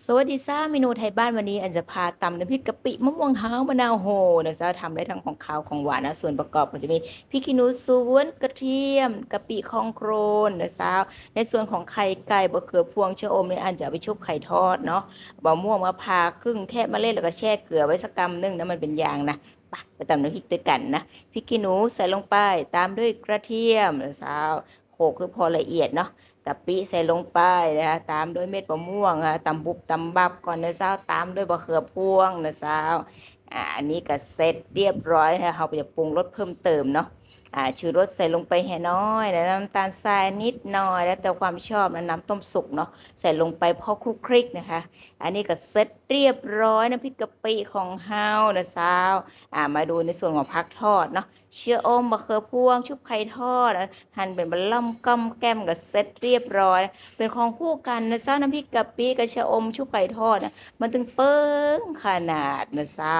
สวัสดีจ้าเมนูไทยบ้านวันนี้อันจะพาตำน้ำพริกกะปิมะม่วงหาวมะนาวโหนะจ๊ะทำได้ทั้งของขาวของหวานนะส่วนประกอบก็จะมีพริกขี้หนูสวนกระเทียมกะปิคองโครนนะจ๊ะในส่วนของไข่ไก่บะเขือพวงชะอมเนี่ยอันจะเอาไปชุบไข่ทอดเนาะบะม่วงมะพร้าวครึ่งแทะเมล็ดแล้วก็แช่เกลือไว้สักกำนึงนะมันเป็นยางนะไปตำน้ำพริกด้วยกันนะพริกขี้หนูใส่ลงไปตามด้วยกระเทียมนะจ๊ะโขลกคือพอละเอียดเนาะ กะปิใส่ลงไปนะคะตามด้วยเม็ดมะม่วงตำบุบตำบับก่อนนะเจ้าตามด้วยบะเขือพวงนะเจ้าอันนี้ก็เสร็จเรียบร้อยนะคะเราจะปรุงรสเพิ่มเติมเนาะชูรสใส่ลงไปให้น้อยนะน้ำตาลทรายนิดหน่อยแล้วแต่ความชอบนะน้ำต้มสุกเนาะใส่ลงไปพอคลุกคลิกนะคะอันนี้ก็เสร็จเรียบร้อยนะพริกกะปิของเฮานะเจ้ามาดูในส่วนของผักทอดเนาะเชื่ออมบะเขือพวงชุบไข่ทอดหั่นเป็นบะล่ำก้ำแก้มก็เสร็จเรียบร้อยเป็นของคู่กันนะเจ้าน้ำพริกกะปิกับชะอมชุบไข่ทอดนะมันถึงเปิ้งขนาดนะเจ้า